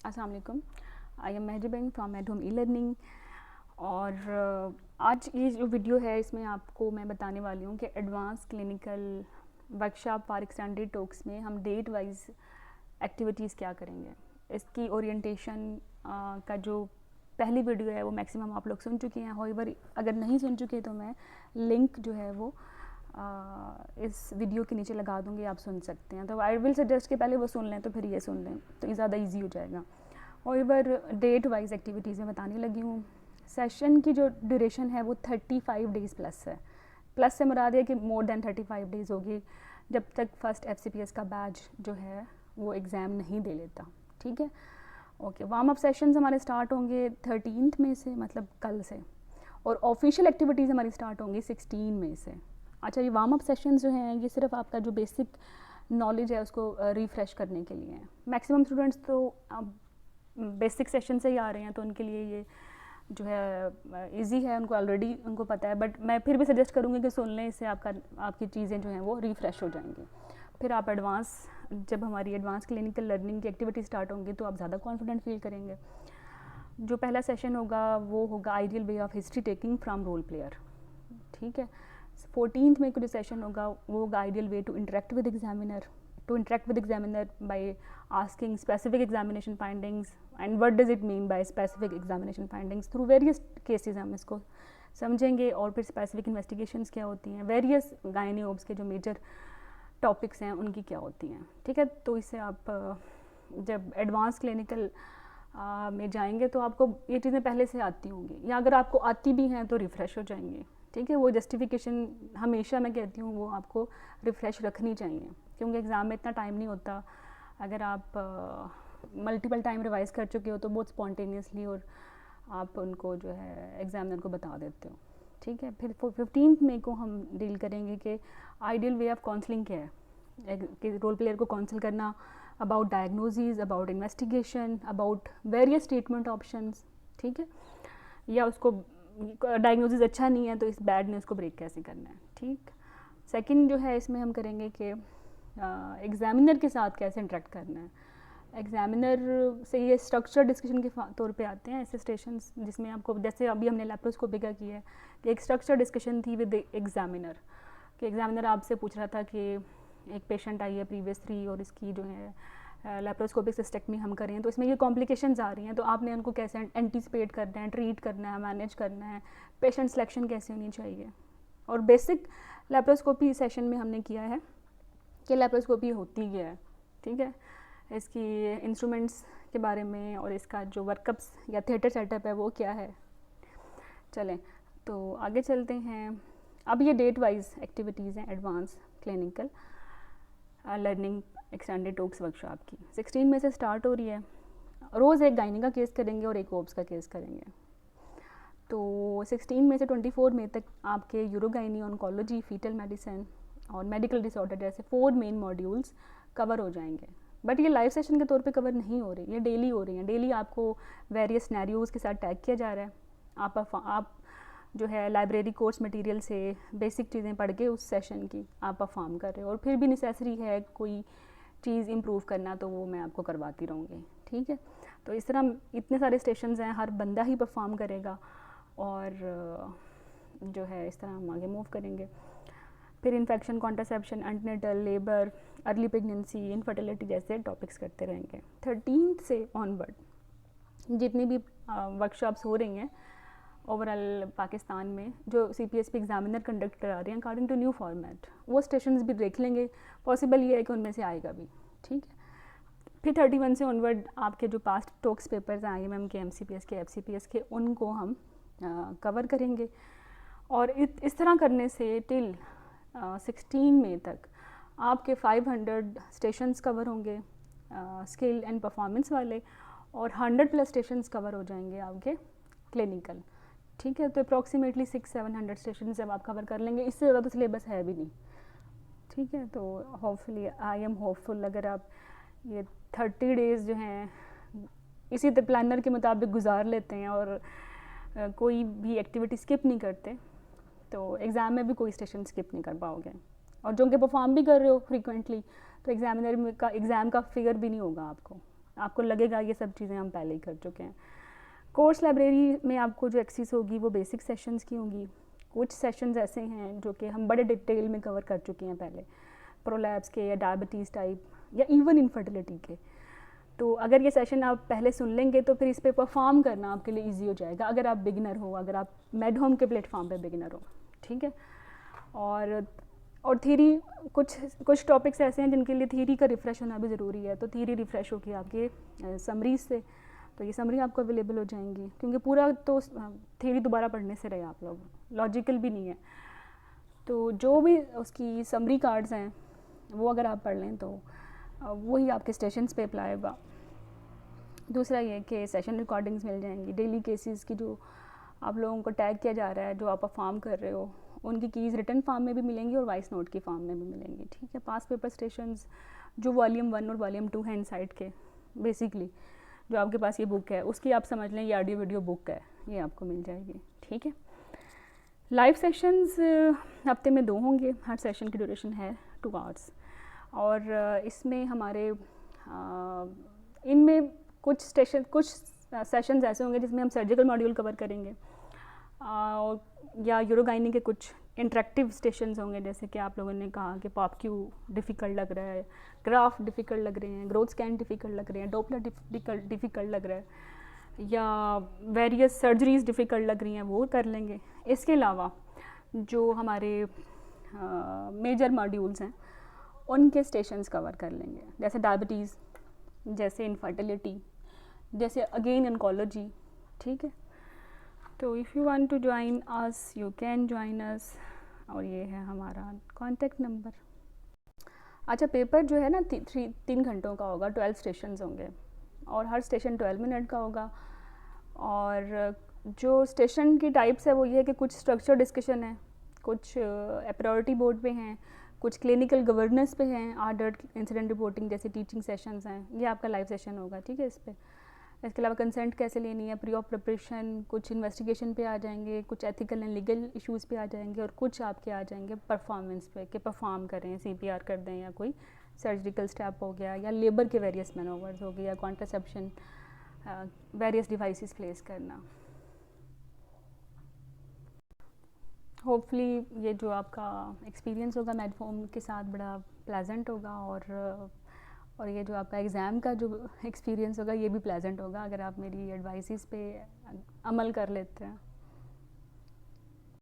अस्सलाम वालेकुम। I am Mahjabin from at home e learning. और आज ये जो वीडियो है इसमें आपको मैं बताने वाली हूँ कि advance clinical workshop for extended talks में हम डेट वाइज एक्टिविटीज़ क्या करेंगे। इसकी ओरिएंटेशन का जो पहली वीडियो है वो मैक्सिमम आप लोग सुन चुके हैं। हाउएवर अगर नहीं सुन चुके तो मैं लिंक जो है वो इस वीडियो के नीचे लगा दूंगी, आप सुन सकते हैं। तो आई विल सजेस्ट कि पहले वो सुन लें तो फिर ये सुन लें तो ये ज़्यादा इजी हो जाएगा। हाउएवर डेट वाइज एक्टिविटीज़ में बताने लगी हूँ। सेशन की जो ड्यूरेशन है वो 35 डेज़ प्लस है। प्लस से मुराद है कि मोर देन 35 डेज़ होगी जब तक फर्स्ट FCPS का बैच जो है वो एग्ज़ाम नहीं दे लेता। ठीक है, ओके। वार्म अप सेशंस हमारे स्टार्ट होंगे 13 में से, मतलब कल से, और ऑफिशियल एक्टिविटीज़ हमारी स्टार्ट होंगी 16 में से। अच्छा, ये वार्म अप सेशंस जो हैं ये सिर्फ आपका जो बेसिक नॉलेज है उसको रिफ़्रेश करने के लिए हैं। मैक्सिमम स्टूडेंट्स तो बेसिक सेशन से ही आ रहे हैं तो उनके लिए ये जो है इजी है, उनको ऑलरेडी उनको पता है। बट मैं फिर भी सजेस्ट करूँगी कि सुन लें, इससे आपकी चीज़ें जो हैं वो रिफ़्रेश हो जाएंगी। फिर आप जब हमारी एडवांस क्लिनिकल लर्निंग की एक्टिविटी स्टार्ट होंगी तो आप ज़्यादा कॉन्फिडेंट फील करेंगे। जो पहला सेशन होगा वो होगा ideal way of history taking from role player. ठीक है। 14th में जो सेशन होगा वो होगा ideal way to interact with examiner by asking specific examination findings and what does it mean by specific examination findings. Through various cases हम इसको समझेंगे और फिर स्पेसिफिक इन्वेस्टिगेशंस क्या होती हैं, वेरियस गायनी ओब्स के जो मेजर टॉपिक्स हैं उनकी क्या होती हैं। ठीक है, तो इससे आप जब एडवांस क्लिनिकल में जाएंगे तो आपको ये चीज़ें पहले से आती होंगी, या अगर आपको आती भी हैं तो रिफ़्रेश हो जाएंगे। ठीक है, वो जस्टिफिकेशन हमेशा मैं कहती हूँ वो आपको रिफ़्रेश रखनी चाहिए, क्योंकि एग्ज़ाम में इतना टाइम नहीं होता। अगर आप मल्टीपल टाइम रिवाइज़ कर चुके हो तो बहुत स्पॉन्टेनियसली और आप उनको जो है एग्ज़ामिनर को बता देते हो। ठीक है, फिर 15th मई को हम डील करेंगे कि आइडियल वे ऑफ काउंसलिंग क्या है, कि रोल प्लेयर को काउंसिल करना about diagnosis, about investigation, about various treatment options. ठीक है, या उसको डायग्नोसिस अच्छा नहीं है तो इस बैड न्यूज़ को ब्रेक कैसे करना है। ठीक, सेकंड जो है इसमें हम करेंगे कि एग्ज़ामिनर के साथ कैसे इंटरेक्ट करना है। एग्ज़ामिनर से ये स्ट्रक्चर डिस्कशन के तौर पे आते हैं ऐसे स्टेशंस जिसमें आपको, जैसे अभी हमने लैप्रोस्कोपी का किया है, कि एक स्ट्रक्चर डिस्कशन थी विद एग्ज़ामिनर, कि एग्ज़ामिनर आपसे पूछ रहा था कि एक पेशेंट आई है प्रीवियस 3 और इसकी जो है लैप्रोस्कोपिक सिस्टेक्टमी हम करें तो इसमें ये कॉम्प्लिकेशंस आ रही हैं, तो आपने उनको कैसे एंटीसिपेट करना है, ट्रीट करना है, मैनेज करना है, पेशेंट सिलेक्शन कैसे होनी चाहिए। और बेसिक लैप्रोस्कोपी सेशन में हमने किया है कि लैप्रोस्कोपी होती क्या है। ठीक है, इसकी इंस्ट्रूमेंट्स के बारे में और इसका जो वर्कअप्स या थिएटर सेटअप है वो क्या है। चलें तो आगे चलते हैं। अब ये डेट वाइज एक्टिविटीज़ हैं advance clinical learning extended talks workshop की। 16 में से स्टार्ट हो रही है। रोज़ एक गायनी का केस करेंगे और एक ओब्स का केस करेंगे। तो 16 में से 24 मई तक आपके यूरोगाइनी, ऑन्कोलॉजी, फीटल मेडिसिन और मेडिकल डिसऑर्डर जैसे 4 मेन मॉड्यूल्स कवर हो जाएंगे। बट ये लाइव सेशन के तौर पे कवर नहीं हो रही, ये डेली हो रही हैं। डेली आपको वेरियस सिनेरियोज़ के साथ टैग किया जा रहा है। आप जो है लाइब्रेरी कोर्स मटेरियल से बेसिक चीज़ें पढ़ के उस सेशन की आप परफॉर्म कर रहे हो, और फिर भी नेसेसरी है कोई चीज़ इम्प्रूव करना तो वो मैं आपको करवाती रहूँगी। ठीक है, तो इस तरह इतने सारे स्टेशंस हैं, हर बंदा ही परफॉर्म करेगा और जो है इस तरह हम आगे मूव करेंगे। फिर infection, contraception, antenatal, labour, early pregnancy, infertility जैसे टॉपिक्स करते रहेंगे। 13 से ऑनवर्ड जितनी भी वर्कशॉप्स हो रही हैं ओवरऑल पाकिस्तान में जो CPSP एग्जामिनर कंडक्ट करा रहे हैं अकॉर्डिंग टू न्यू फॉर्मेट, वो स्टेशंस भी देख लेंगे। पॉसिबल ये है कि उनमें से आएगा भी। ठीक है, फिर 31 से ऑनवर्ड आपके जो पास्ट टॉक्स पेपर्स हैं IMM के, MCPS के, FCPS के, उनको हम कवर करेंगे। और इस तरह करने से टिल 16 मई तक आपके 500 स्टेशंस कवर होंगे स्किल एंड परफॉर्मेंस वाले, और 100+ स्टेशंस कवर हो जाएंगे आपके क्लिनिकल। ठीक है, तो अप्रॉक्सीमेटली 600-700 स्टेशन जब आप कवर कर लेंगे, इससे ज़्यादा तो सिलेबस है भी नहीं। ठीक है, तो होपफुली आई एम होपफुल अगर आप ये 30 डेज़ जो हैं इसी प्लानर के मुताबिक गुजार लेते हैं और कोई भी एक्टिविटी स्किप नहीं करते तो एग्ज़ाम में भी कोई स्टेशन स्किप नहीं कर पाओगे। और जो कि परफॉर्म भी कर रहे हो फ्रीक्वेंटली तो एग्ज़ाम का फिगर भी नहीं होगा आपको। आपको लगेगा ये सब चीज़ें हम पहले ही कर चुके हैं। कोर्स लाइब्रेरी में आपको जो एक्सेस होगी वो बेसिक सेशंस की होंगी। कुछ सेशंस ऐसे हैं जो कि हम बड़े डिटेल में कवर कर चुके हैं पहले, प्रोलैप्स के या डायबिटीज़ टाइप या इवन इनफर्टिलिटी के। तो अगर ये सेशन आप पहले सुन लेंगे तो फिर इस पर परफॉर्म करना आपके लिए ईजी हो जाएगा, अगर आप बिगिनर हो, अगर आप मेडहोम के प्लेटफॉर्म पे बिगिनर हो, ठीक है। और थीरी, कुछ टॉपिक्स ऐसे हैं जिनके लिए थीरी का रिफ़्रेश होना भी ज़रूरी है, तो थीरी रिफ़्रेश होगी आपके समरीज से, तो ये समरी आपको अवेलेबल हो जाएंगी, क्योंकि पूरा तो थीरी दोबारा पढ़ने से रहे आप लोग, लॉजिकल भी नहीं है। तो जो भी उसकी समरी कार्ड्स हैं वो अगर आप पढ़ लें तो वही आपके स्टेशंस पे अप्लाई होगा। दूसरा ये कि सेशन रिकॉर्डिंग्स मिल जाएंगी, डेली केसेस की जो आप लोगों को टैग किया जा रहा है, जो आप परफॉर्म कर रहे हो, उनकी कीज़ रिटन फॉर्म में भी मिलेंगी और वॉइस नोट की फॉर्म में भी मिलेंगी, ठीक है। पास पेपर स्टेशंस जो वॉल्यूम 1 और वॉल्यूम 2 है इनसाइड के, बेसिकली जो आपके पास ये बुक है उसकी आप समझ लें ये ऑडियो वीडियो बुक है, ये आपको मिल जाएगी, ठीक है। लाइव सेशंस हफ्ते में 2 होंगे, हर सेशन की ड्यूरेशन है 2 आवर्स, और इसमें हमारे इनमें कुछ सेशंस ऐसे होंगे जिसमें हम सर्जिकल मॉड्यूल कवर करेंगे, या यूरोगाइनी के कुछ इंटरेक्टिव स्टेशंस होंगे, जैसे कि आप लोगों ने कहा कि पॉपक्यू डिफ़िकल्ट लग रहा है, ग्राफ डिफ़िकल्ट लग रहे हैं, ग्रोथ स्कैन डिफ़िकल्ट लग रहे हैं, डोपलर डिफ़िकल्ट लग रहा है, या वेरियस सर्जरीज़ डिफ़िकल्ट लग रही हैं, वो कर लेंगे। इसके अलावा जो हमारे मेजर मॉड्यूल्स हैं उनके स्टेशंस कवर कर लेंगे, जैसे डायबिटीज़, जैसे इनफर्टिलिटी, जैसे अगेन ऑन्कोलॉजी, ठीक है। तो if you want to join us you can join us, और ये है हमारा कॉन्टेक्ट नंबर। अच्छा, पेपर जो है ना 3 घंटों का होगा, 12 स्टेशंस होंगे और हर स्टेशन 12 मिनट का होगा। और जो स्टेशन की टाइप्स है वो ये है कि कुछ स्ट्रक्चर डिस्कशन है, कुछ प्रायोरिटी बोर्ड पे हैं, कुछ क्लिनिकल गवर्नेंस पे हैं, ऑडिट, इंसिडेंट रिपोर्टिंग जैसे टीचिंग सेशंस हैं, ये आपका लाइव सेशन होगा, ठीक है। इस पर इसके अलावा कंसेंट कैसे लेनी है, प्री ऑफ प्रिपरेशन, कुछ इन्वेस्टिगेशन पे आ जाएंगे, कुछ एथिकल एंड लीगल इश्यूज़ पे आ जाएंगे, और कुछ आपके आ जाएंगे परफॉर्मेंस पे कि परफॉर्म करें, CPR कर दें, या कोई सर्जिकल स्टेप हो गया, या लेबर के वेरियस मैनोवर्स हो गए, या कॉन्ट्रासेप्शन, वेरियस डिवाइसेस प्लेस करना। होपफुली ये जो आपका एक्सपीरियंस होगा मेडफॉर्म के साथ बड़ा प्लेजेंट होगा, और ये जो आपका एग्ज़ाम का जो एक्सपीरियंस होगा ये भी प्लेजेंट होगा, अगर आप मेरी एडवाइसेस पे अमल कर लेते हैं।